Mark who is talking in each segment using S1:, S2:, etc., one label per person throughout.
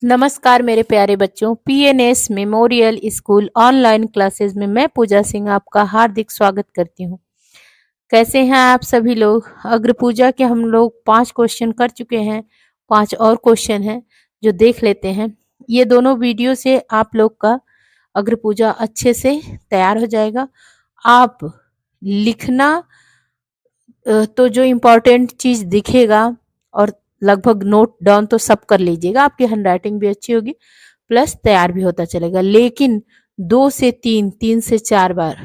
S1: नमस्कार मेरे प्यारे बच्चों, PNS memorial school online classes में मैं पूजा सिंह आपका हार्दिक स्वागत करती हूँ। कैसे हैं आप सभी लोग? अग्र पूजा के हम लोग 5 क्वेश्चन कर चुके हैं। 5 और क्वेश्चन हैं जो देख लेते हैं। ये दोनों वीडियो से आप लोग का अग्र पूजा अच्छे से तैयार हो जाएगा। आप लिखना तो जो इम्पोर्टेंट चीज दिखेगा और लगभग नोट डाउन तो सब कर लीजिएगा, आपकी हैंडराइटिंग भी अच्छी होगी, प्लस तैयार भी होता चलेगा। लेकिन 2 से 3, 3 से 4 बार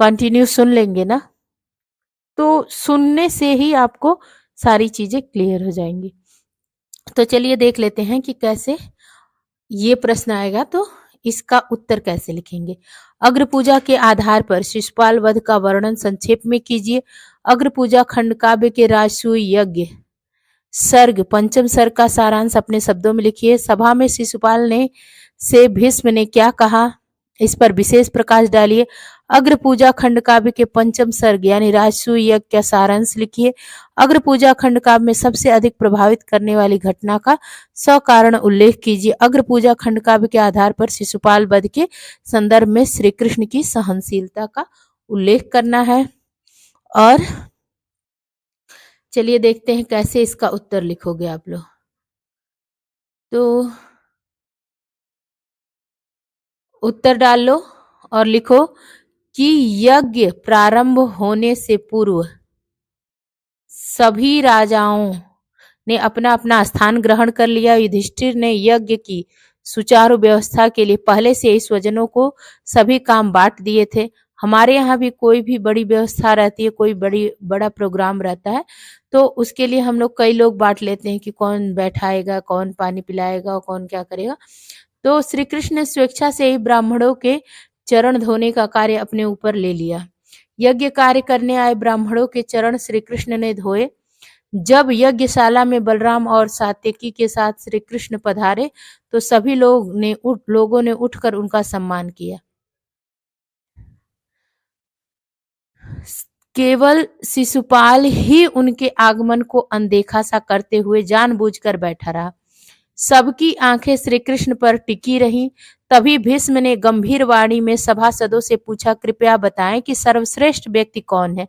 S1: कंटिन्यू सुन लेंगे ना, तो सुनने से ही आपको सारी चीजें क्लियर हो जाएंगी। तो चलिए देख लेते हैं कि कैसे ये प्रश्न आएगा, तो इसका उत्तर कैसे लिखेंगे। अग्र पूजा के आधार पर शिशुपाल वध का वर्णन संक्षेप में कीजिए। अग्र पूजा खंड काव्य के राजसूय यज्ञ सर्ग पंचम सर्ग का सारांश अपने शब्दों में लिखिए। सभा में शिशुपाल ने से भीष्म ने क्या कहा, इस पर विशेष प्रकाश डालिए। अग्र पूजा खंड काव्य के पंचम सर्ग यानी राजसूय यज्ञ का सारांश लिखिए। अग्र पूजा खंड काव्य में सबसे अधिक प्रभावित करने वाली घटना का सकारण उल्लेख कीजिए। अग्र पूजा खंड काव्य के आधार पर शिशुपाल वध के संदर्भ में श्री कृष्ण की सहनशीलता का उल्लेख करना है। और चलिए देखते हैं कैसे इसका उत्तर लिखोगे आप लोग। तो उत्तर डाल लो और लिखो कि यज्ञ प्रारंभ होने से पूर्व सभी राजाओं ने अपना अपना स्थान ग्रहण कर लिया। युधिष्ठिर ने यज्ञ की सुचारू व्यवस्था के लिए पहले से ही स्वजनों को सभी काम बांट दिए थे। हमारे यहाँ भी कोई भी बड़ी व्यवस्था रहती है, कोई बड़ा प्रोग्राम रहता है, तो उसके लिए हम लोग कई लोग बांट लेते हैं कि कौन बैठाएगा, कौन पानी पिलाएगा और कौन क्या करेगा। तो श्री कृष्ण ने स्वेच्छा से ही ब्राह्मणों के चरण धोने का कार्य अपने ऊपर ले लिया। यज्ञ कार्य करने आए ब्राह्मणों के चरण श्री कृष्ण ने धोए। जब यज्ञशाला में बलराम और सात्यकी के साथ श्री कृष्ण पधारे तो सभी लोगों ने उठकर उनका सम्मान किया। केवल शिशुपाल ही उनके आगमन को अनदेखा सा करते हुए जानबूझकर बैठा रहा। सबकी आंखें श्री कृष्ण पर टिकी रहीं। तभी भीष्म ने गंभीर वाणी में सभासदों से पूछा, कृपया बताएं कि सर्वश्रेष्ठ व्यक्ति कौन है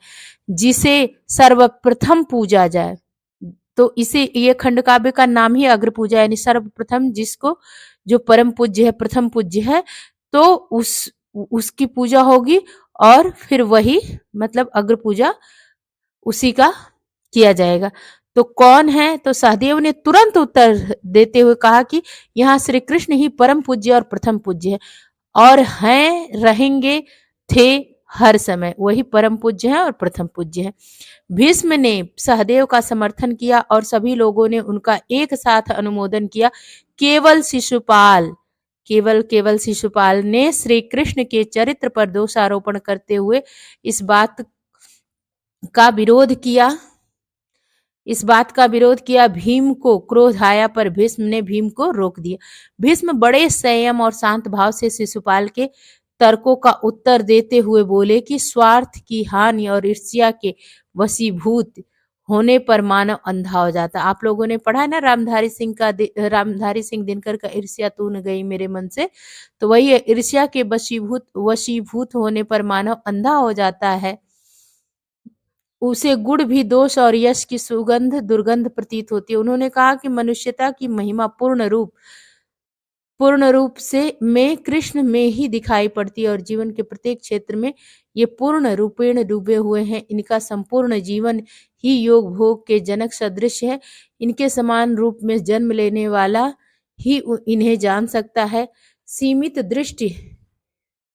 S1: जिसे सर्वप्रथम पूजा जाए। तो इसे ये खंड काव्य का नाम ही अग्र पूजा यानी सर्वप्रथम, जिसको जो परम पूज्य है, प्रथम पूज्य है, तो उसकी पूजा होगी और फिर वही मतलब अग्र पूजा उसी का किया जाएगा। तो कौन है? तो सहदेव ने तुरंत उत्तर देते हुए कहा कि यहाँ श्री कृष्ण ही परम पूज्य और प्रथम पूज्य है और हैं, रहेंगे, थे, हर समय वही परम पूज्य है और प्रथम पूज्य है। भीष्म ने सहदेव का समर्थन किया और सभी लोगों ने उनका एक साथ अनुमोदन किया। केवल शिशुपाल ने श्री कृष्ण के चरित्र पर दोषारोपण करते हुए इस बात का विरोध किया। भीम को क्रोध आया पर भीष्म ने भीम को रोक दिया। भीष्म बड़े संयम और शांत भाव से शिशुपाल के तर्कों का उत्तर देते हुए बोले कि स्वार्थ की हानि और ईर्ष्या के वशीभूत होने पर मानव अंधा हो जाता। आप लोगों ने पढ़ा है ना रामधारी सिंह दिनकर का ईर्ष्या तू न गई मेरे मन से, तो वही है, ईर्ष्या के वशीभूत होने पर मानव अंधा हो जाता है। उसे गुण भी दोष और यश की सुगंध दुर्गंध प्रतीत होती है। उन्होंने कहा कि मनुष्यता की महिमा पूर्ण रूप से में कृष्ण में ही दिखाई पड़ती है और जीवन के प्रत्येक क्षेत्र में ये पूर्ण रूपेण डूबे हुए हैं। इनका संपूर्ण जीवन ही योग भोग के जनक सदृश है। इनके समान रूप में जन्म लेने वाला ही इन्हें जान सकता है। सीमित दृष्टि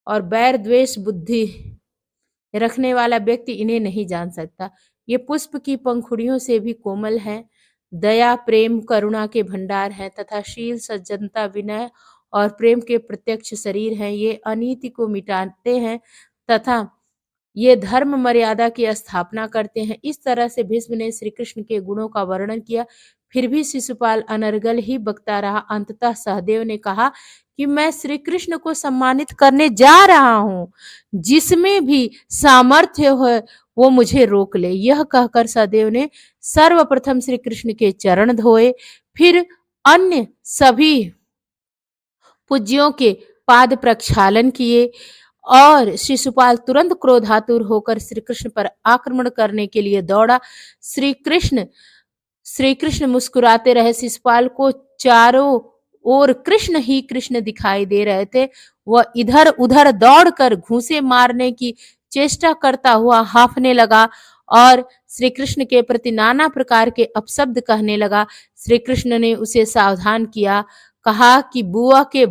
S1: और बैर द्वेष बुद्धि रखने वाला व्यक्ति इन्हें नहीं जान सकता। ये पुष्प की पंखुड़ियों से भी कोमल हैं, दया प्रेम करुणा के भंडार हैं तथा शील सज्जनता विनय और प्रेम के प्रत्यक्ष शरीर हैं। ये अनीति को मिटाते हैं तथा ये धर्म मर्यादा की स्थापना करते हैं। इस तरह से भीष्म ने श्री कृष्ण के गुणों का वर्णन किया। फिर भी शिशुपाल अनर्गल ही बकता रहा। अंततः सहदेव ने कहा कि मैं श्री कृष्ण को सम्मानित करने जा रहा हूँ, जिसमें भी सामर्थ्य हो वो मुझे रोक ले। यह कहकर सहदेव ने सर्वप्रथम श्री कृष्ण के चरण धोए, फिर अन्य सभी पूज्यों के पाद प्रक्षालन किए और शिशुपाल तुरंत क्रोधातुर होकर श्री कृष्ण पर आक्रमण करने के लिए दौड़ा। श्री कृष्ण मुस्कुराते रहे। शिशुपाल को चारों ओर कृष्ण ही कृष्ण दिखाई दे रहे थे। वह इधर उधर दौड़कर घूंसे मारने की चेष्टा करता हुआ हांफने लगा और श्री कृष्ण के प्रति नाना प्रकार के अपशब्द कहने लगा। श्री कृष्ण ने उसे सावधान किया, कहा कि बुआ को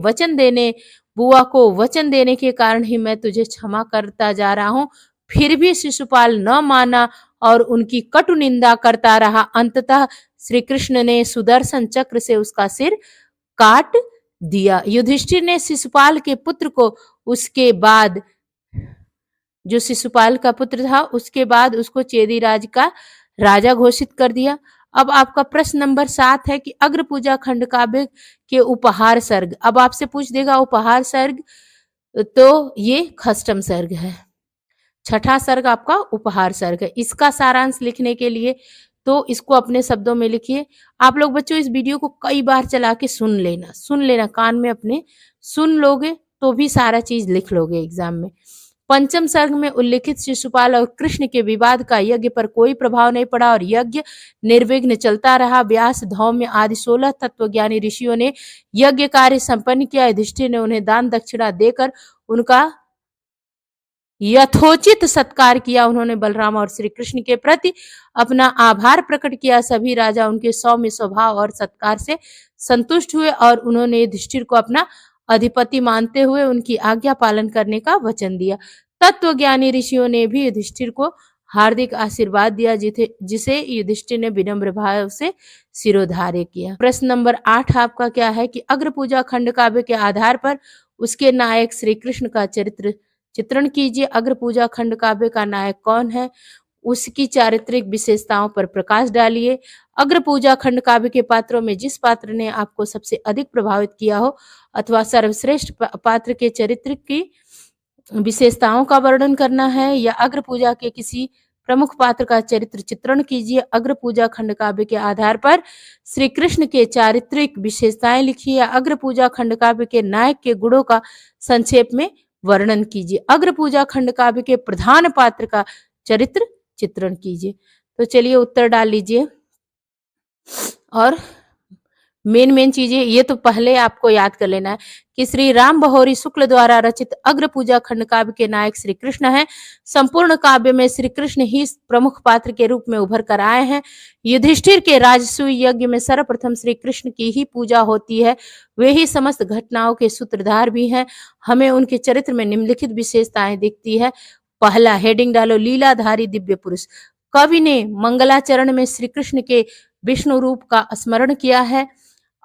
S1: वचन देने के कारण ही मैं तुझे क्षमा करता जा रहा हूं। फिर भी शिशुपाल न माना और उनकी कटु निंदा करता रहा। अंततः श्री कृष्ण ने सुदर्शन चक्र से उसका सिर काट दिया। युधिष्ठिर ने शिशुपाल के पुत्र को उसके बाद जो शिशुपाल का पुत्र था उसके बाद उसको चेदीराज का राजा घोषित कर दिया। अब आपका प्रश्न नंबर 7 है कि अग्र पूजा खंड काव्य के उपहार सर्ग। अब आपसे पूछ देगा उपहार सर्ग, तो ये खष्टम सर्ग है। छठा सर्ग आपका उपहार सर्ग है। इसका सारांश लिखने के लिए तो इसको अपने शब्दों में लिखिए। आप लोग बच्चों इस वीडियो को कई बार चला के सुन लेना कान में अपने सुन लोगे तो भी सारा चीज लिख लोगे एग्जाम में। पंचम सर्ग में उल्लिखित शिशुपाल और कृष्ण के विवाद का यज्ञ पर कोई प्रभाव नहीं पड़ा और यज्ञ निर्विघ्न चलता रहा। व्यास, धौम्य आदि 16 तत्वज्ञानी ऋषियों ने यज्ञ कार्य संपन्न किया। युधिष्ठिर ने उन्हें दान दक्षिणा देकर उनका यथोचित सत्कार किया। उन्होंने बलराम और श्री कृष्ण के प्रति अपना आभार प्रकट किया। सभी राजा उनके सौम्य स्वभाव और सत्कार से संतुष्ट हुए और उन्होंने युधिष्ठिर को अपना अधिपति मानते हुए उनकी आज्ञा पालन करने का वचन दिया। तत्वज्ञानी ऋषियों ने भी युधिष्ठिर को हार्दिक आशीर्वाद दिया, जिसे युधिष्ठिर ने विनम्र भाव से सिरोधार्य किया। प्रश्न नंबर 8 आपका क्या है कि अग्र पूजा खंड काव्य के आधार पर उसके नायक श्री कृष्ण का चित्रण कीजिए। अग्र पूजा खंड काव्य का नायक कौन है, उसकी चारित्रिक विशेषताओं पर प्रकाश डालिए। अग्र पूजा खंड काव्य के पात्रों में जिस पात्र ने आपको सबसे अधिक प्रभावित किया हो अथवा सर्वश्रेष्ठ पात्र के चरित्र की विशेषताओं का वर्णन करना है, या अग्र पूजा के किसी प्रमुख पात्र का चरित्र चित्रण कीजिए। अग्र पूजा खंड काव्य के आधार पर श्री कृष्ण के चारित्रिक विशेषताएं लिखिए। अग्र पूजा खंड काव्य के नायक के गुणों का संक्षेप में वर्णन कीजिए। अग्र पूजा खंड काव्य के प्रधान पात्र का चरित्र चित्रण कीजिए। तो चलिए उत्तर डाल लीजिए। और मेन चीजें ये तो पहले आपको याद कर लेना है कि श्री राम बहोरी शुक्ल द्वारा रचित अग्र पूजा खंड काव्य के नायक श्री कृष्ण हैं। संपूर्ण काव्य में श्री कृष्ण ही प्रमुख पात्र के रूप में उभर कर आए हैं। युधिष्ठिर के राजसूय यज्ञ में सर्वप्रथम श्री कृष्ण की ही पूजा होती है। वे ही समस्त घटनाओं के सूत्रधार भी हैं। हमें उनके चरित्र में निम्नलिखित विशेषताएं दिखती है। पहला, हेडिंग डालो, लीलाधारी दिव्य पुरुष। कवि ने मंगलाचरण में श्री कृष्ण के विष्णु रूप का स्मरण किया है।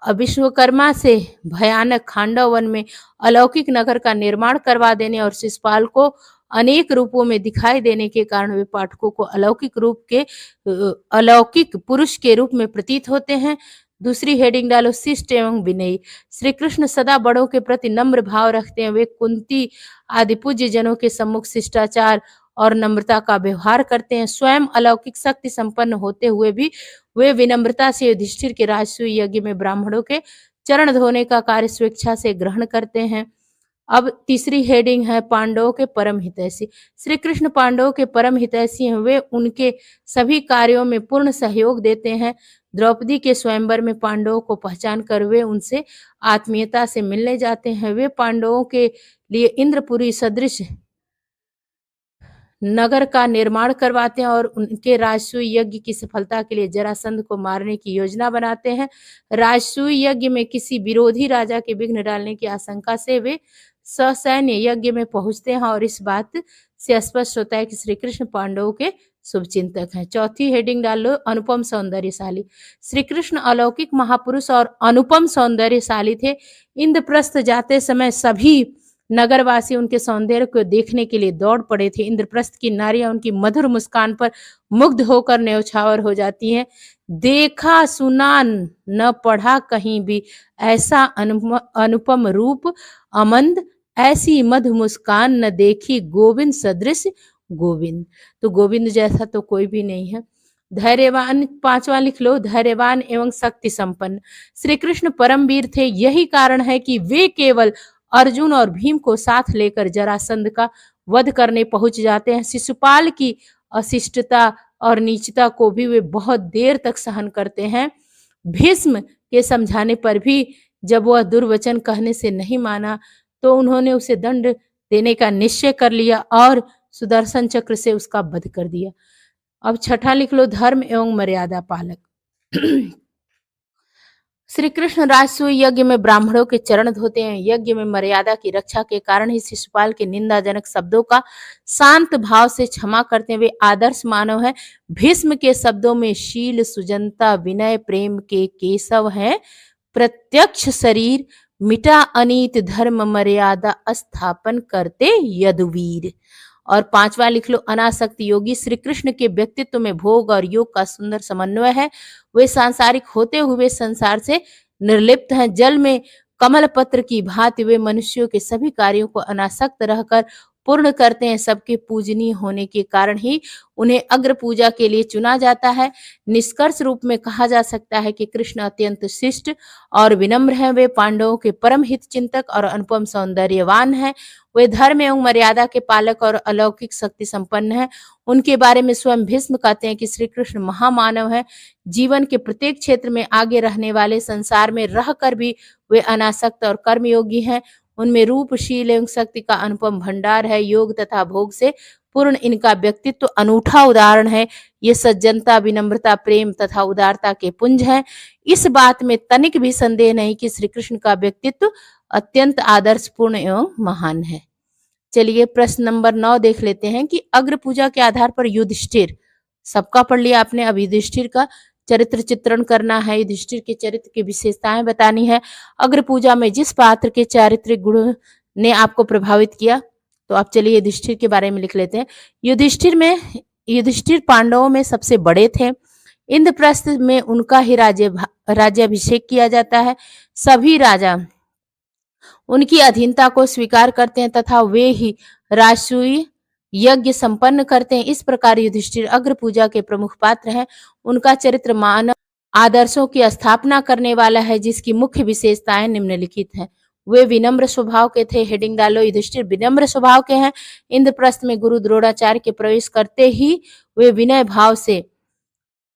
S1: विश्वकर्मा से भयानक खांडव वन में अलौकिक नगर का निर्माण करवा देने और शिशुपाल को अनेक रूपों में दिखाई देने के कारण वे पाठकों को अलौकिक पुरुष के रूप में प्रतीत होते हैं। दूसरी हेडिंग डालो, शिष्ट एवं विनयी। श्री कृष्ण सदा बड़ों के प्रति नम्र भाव रखते हैं। वे कुंती आदि पूज्य जनों के सम्मुख शिष्टाचार और नम्रता का व्यवहार करते हैं। स्वयं अलौकिक शक्ति संपन्न होते हुए भी वे विनम्रता से युधिष्ठिर के राजसूय यज्ञ में ब्राह्मणों के चरण धोने का कार्य स्वेच्छा से ग्रहण करते हैं। अब तीसरी हेडिंग है, पांडवों के परम हितैषी। श्री कृष्ण पांडवों के परम हितैषी हैं। वे उनके सभी कार्यों में पूर्ण सहयोग देते हैं। द्रौपदी के स्वयंवर में पांडवों को पहचान कर वे उनसे आत्मीयता से मिलने जाते हैं। वे पांडवों के लिए इंद्रपुरी सदृश नगर का निर्माण करवाते हैं और उनके राजसूय यज्ञ की सफलता के लिए जरासंध को मारने की योजना बनाते हैं। राजसूय यज्ञ में किसी विरोधी राजा के विघ्न डालने की आशंका से वे ससैन्य यज्ञ में पहुंचते हैं और इस बात से स्पष्ट होता है कि श्री कृष्ण पांडवों के शुभचिंतक हैं। चौथी हेडिंग डाल लो, अनुपम सौंदर्यशाली। श्री कृष्ण अलौकिक महापुरुष और अनुपम सौंदर्यशाली थे। इंद्रप्रस्थ जाते समय सभी नगरवासी उनके सौंदर्य को देखने के लिए दौड़ पड़े थे। इंद्रप्रस्थ की नारियां उनकी मधुर मुस्कान पर मुग्ध होकर न्यौछावर हो जाती हैं। देखा सुना न पढ़ा कहीं भी ऐसा अनुपम रूप अमंद, ऐसी मधु मुस्कान न देखी गोविंद सदृश गोविंद। तो गोविंद जैसा तो कोई भी नहीं है। धैर्यवान, पांचवा लिख लो, धैर्यवान एवं शक्ति संपन्न। श्री कृष्ण परमवीर थे, यही कारण है कि वे केवल अर्जुन और भीम को साथ लेकर जरासंध का वध करने पहुंच जाते हैं। शिशुपाल की अशिष्टता और नीचता को भी वे बहुत देर तक सहन करते हैं। भीष्म के समझाने पर भी जब वह दुर्वचन कहने से नहीं माना तो उन्होंने उसे दंड देने का निश्चय कर लिया और सुदर्शन चक्र से उसका वध कर दिया। अब छठा लिख लो, धर्म एवं मर्यादा पालक। श्री कृष्ण राजसूय यज्ञ में ब्राह्मणों के चरण धोते हैं। यज्ञ में मर्यादा की रक्षा के कारण ही शिशुपाल के निंदाजनक शब्दों का शांत भाव से क्षमा करते हैं। वे आदर्श मानव है। भीष्म के शब्दों में शील, सुजनता, विनय, प्रेम के केशव हैं। प्रत्यक्ष शरीर मिटा अनीत धर्म मर्यादा स्थापन करते यदुवीर। और पांचवा लिख लो, अनासक्त योगी। श्री कृष्ण के व्यक्तित्व में भोग और योग का सुंदर समन्वय है। वे सांसारिक होते हुए संसार से निर्लिप्त हैं। जल में कमल पत्र की भांति वे मनुष्यों के सभी कार्यों को अनासक्त रहकर पूर्ण करते हैं। सबके पूजनीय होने के कारण ही उन्हें अग्र पूजा के लिए चुना जाता है। निष्कर्ष रूप में कहा जा सकता है कि कृष्ण अत्यंत शिष्ट और विनम्र हैं। वे पांडवों के परम हित चिंतक और अनुपम सौंदर्यवान हैं। वे धर्म एवं मर्यादा के पालक और अलौकिक शक्ति संपन्न हैं। उनके बारे में स्वयं भीष्म कहते हैं कि श्री कृष्ण महामानव है। जीवन के प्रत्येक क्षेत्र में आगे रहने वाले, संसार में रहकर भी वे अनासक्त और कर्मयोगी हैं। उनमें रूप, शील एवं शक्ति का अनुपम भंडार है। योग तथा भोग से पूर्ण इनका व्यक्तित्व अनूठा उदाहरण है। ये सज्जनता, विनम्रता, प्रेम तथा उदारता के पुंज हैं। इस बात में तनिक भी संदेह नहीं कि श्री कृष्ण का व्यक्तित्व अत्यंत आदर्शपूर्ण एवं महान है। चलिए प्रश्न नंबर 9 देख लेते हैं कि अग्र पूजा के आधार पर युधिष्ठिर, सबका पढ़ लिया आपने, अब युधिष्ठिर का चरित्र चित्रण करना है। युधिष्ठिर के चरित्र की विशेषताएं बतानी है। अग्र पूजा में जिस पात्र के चारित्रिक गुण ने आपको प्रभावित किया, तो आप चलिए युधिष्ठिर के बारे में लिख लेते हैं। युधिष्ठिर पांडवों में सबसे बड़े थे। इंद्रप्रस्थ में उनका ही राज्याभिषेक किया जाता है। सभी राजा उनकी अधीनता को स्वीकार करते हैं तथा वे ही राजसूय यज्ञ संपन्न करते हैं। इस प्रकार युधिष्ठिर अग्र पूजा के प्रमुख पात्र हैं। उनका चरित्र मानव आदर्शों की स्थापना करने वाला है, जिसकी मुख्य विशेषताएं निम्नलिखित हैं। वे विनम्र स्वभाव के थे। हेडिंग डालो, युधिष्ठिर विनम्र स्वभाव के हैं। इंद्रप्रस्थ में गुरु द्रोणाचार्य के प्रवेश करते ही वे विनय भाव से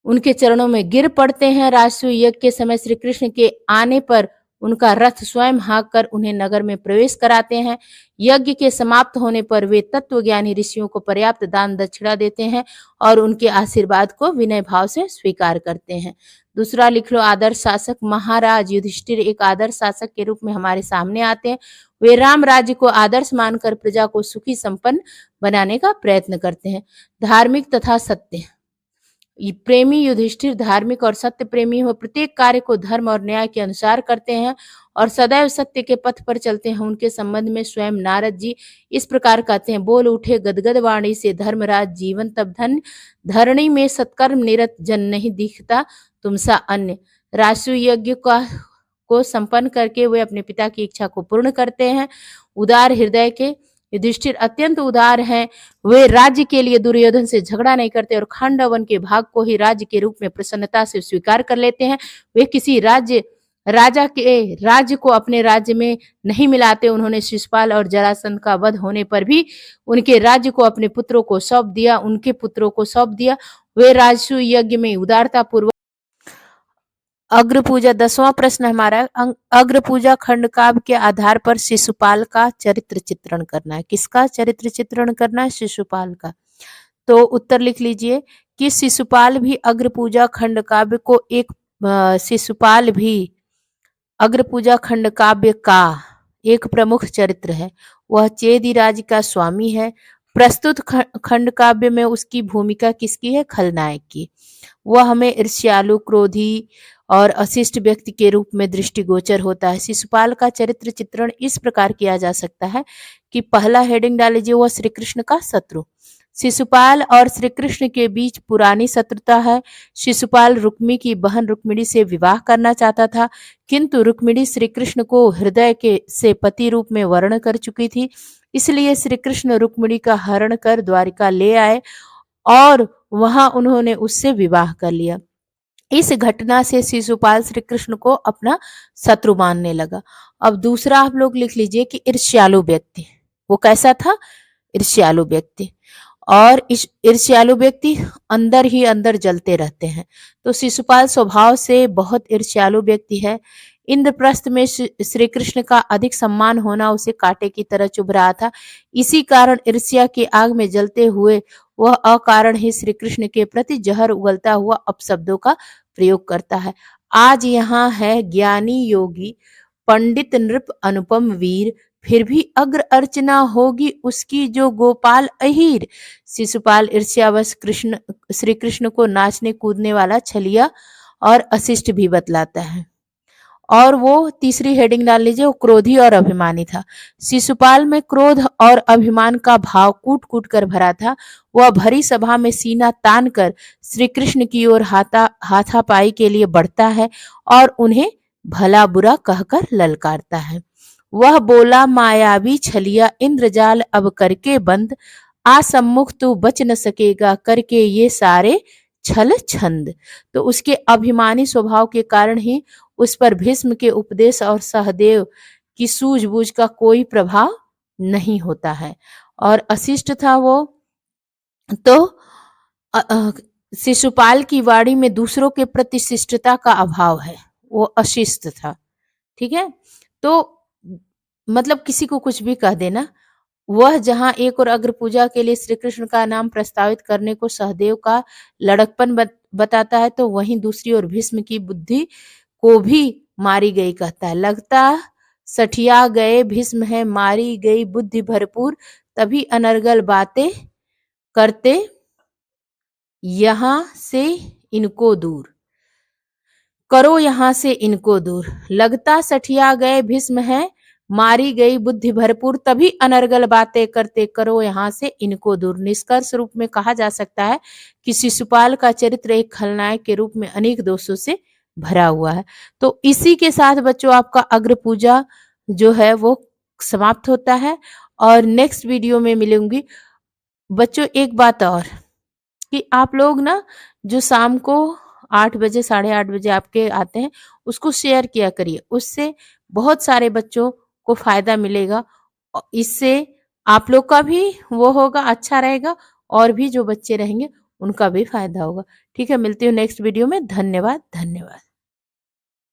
S1: उनके चरणों में गिर पड़ते हैं। राजसूय यज्ञ के समय श्री कृष्ण के आने पर उनका रथ स्वयं हाँक कर उन्हें नगर में प्रवेश कराते हैं। यज्ञ के समाप्त होने पर वे तत्वज्ञानी ऋषियों को पर्याप्त दान दक्षिणा देते हैं और उनके आशीर्वाद को विनय भाव से स्वीकार करते हैं। दूसरा लिख लो, आदर्श शासक। महाराज युधिष्ठिर एक आदर्श शासक के रूप में हमारे सामने आते हैं। वे राम राज्य को आदर्श मानकर प्रजा को सुखी संपन्न बनाने का प्रयत्न करते हैं। धार्मिक तथा सत्य प्रेमी युधिष्ठिर धार्मिक और सत्य प्रेमी हो। प्रत्येक कार्य को धर्म और न्याय के अनुसार करते हैं और सदैव सत्य के पथ पर चलते हैं। उनके संबंध में स्वयं नारद जी इस प्रकार कहते हैं, बोल उठे गदगद वाणी से धर्मराज जीवन तब धन्य, धरणी में सत्कर्म निरत जन नहीं दिखता तुमसा अन्य। राजसूय यज्ञ को संपन्न करके वे अपने पिता की इच्छा को पूर्ण करते हैं। उदार हृदय के युधिष्ठिर अत्यंत उदार हैं। वे राज्य के लिए दुर्योधन से झगड़ा नहीं करते और खांडवन के भाग को ही राज्य के रूप में प्रसन्नता से स्वीकार कर लेते हैं। वे किसी राजा के राज्य को अपने राज्य में नहीं मिलाते। उन्होंने शिशुपाल और जरासंध का वध होने पर भी उनके राज्य को अपने पुत्रों को सौंप दिया। वे राजसूय यज्ञ में उदारता पूर्वक अग्र पूजा। 10वां प्रश्न हमारा, अग्र पूजा खंड काव्य के आधार पर शिशुपाल का चरित्र चित्रण करना है। किसका चरित्र चित्रण करना है? शिशुपाल का। तो उत्तर लिख लीजिए कि शिशुपाल भी अग्र पूजा खंड काव्य को शिशुपाल भी अग्र पूजा खंड काव्य का एक प्रमुख चरित्र है। वह चेदि राज्य का स्वामी है। प्रस्तुत खंड काव्य में उसकी भूमिका किसकी है? खलनायक की। वह हमें ईर्ष्यालु, क्रोधी और अशिष्ट व्यक्ति के रूप में दृष्टिगोचर होता है। शिशुपाल का चरित्र चित्रण इस प्रकार किया जा सकता है कि पहला हेडिंग डाल लीजिए, वह श्री कृष्ण का शत्रु। शिशुपाल और श्री कृष्ण के बीच पुरानी शत्रुता है। शिशुपाल रुक्मी की बहन रुक्मिणी से विवाह करना चाहता था, किंतु रुक्मिणी श्री कृष्ण को हृदय से पति रूप में वर्ण कर चुकी थी। इसलिए श्री कृष्ण रुक्मिणी का हरण कर द्वारिका ले आए और वहां उन्होंने उससे विवाह कर लिया। इस घटना से शिशुपाल श्री कृष्ण को अपना शत्रु मानने लगा। अब दूसरा आप लोग लिख लीजिए कि ईर्ष्यालु व्यक्ति। वो कैसा था? ईर्ष्यालु व्यक्ति। और इस ईर्ष्यालु व्यक्ति अंदर ही अंदर जलते रहते हैं। तो शिशुपाल स्वभाव से बहुत ईर्ष्यालु व्यक्ति है। इंद्रप्रस्थ में श्री कृष्ण का अधिक सम्मान होना उसे कांटे की तरह चुभ रहा था। इसी कारण ईर्ष्या की आग में जलते हुए वह अकारण ही श्री कृष्ण के प्रति जहर उगलता हुआ अपशब्दों का प्रयोग करता है। आज यहाँ है ज्ञानी योगी पंडित नृप अनुपम वीर, फिर भी अग्र अर्चना होगी उसकी जो गोपाल अहीर। शिशुपाल ईर्ष्यावश कृष्ण श्री कृष्ण को नाचने कूदने वाला छलिया और अशिष्ट भी बतलाता है। और वो तीसरी हेडिंग डाल लीजिए, वो क्रोधी और अभिमानी था। शिशुपाल में क्रोध और अभिमान का भाव कूट कूट कर भरा था। वह भरी सभा में सीना तान कर श्री कृष्ण की ओर हाथापाई के लिए बढ़ता है और उन्हें भला बुरा कहकर ललकारता है। वह बोला, मायावी छलिया इंद्रजाल अब करके बंद, आ सम्मुख तू बच न सकेगा करके ये सारे छल छंद। तो उसके अभिमानी स्वभाव के कारण ही उस पर भीष्म के उपदेश और सहदेव की सूझबूझ का कोई प्रभाव नहीं होता है। और अशिष्ट था वो, तो शिशुपाल की वाणी में दूसरों के प्रति शिष्टता का अभाव है, वो अशिष्ट था। ठीक है, तो मतलब किसी को कुछ भी कह देना। वह जहां एक और अग्र पूजा के लिए श्री कृष्ण का नाम प्रस्तावित करने को सहदेव का लड़कपन बताता है, तो वहीं दूसरी ओर भीष्म की बुद्धि को भी मारी गई कहता है। लगता सठिया गए भीष्म है मारी गई बुद्धि भरपूर, तभी अनर्गल बातें करते यहां से इनको दूर, करो यहां से इनको दूर। लगता सठिया गए भीष्म है मारी गई बुद्धि भरपूर, तभी अनर्गल बातें करते करो यहां से इनको दूर। निष्कर्ष रूप में कहा जा सकता है कि शिशुपाल का चरित्र एक खलनायक के रूप में अनेक दोषों से भरा हुआ है। तो इसी के साथ बच्चों आपका अग्र पूजा जो है वो समाप्त होता है और नेक्स्ट वीडियो में मिलूंगी। बच्चों एक बात और कि आप लोग ना जो शाम को 8 बजे 8:30 बजे आपके आते हैं उसको शेयर किया करिए, उससे बहुत सारे बच्चों को फायदा मिलेगा। इससे आप लोग का भी वो होगा, अच्छा रहेगा, और भी जो बच्चे रहेंगे उनका भी फायदा होगा। ठीक है, मिलती हूँ नेक्स्ट वीडियो में। धन्यवाद धन्यवाद।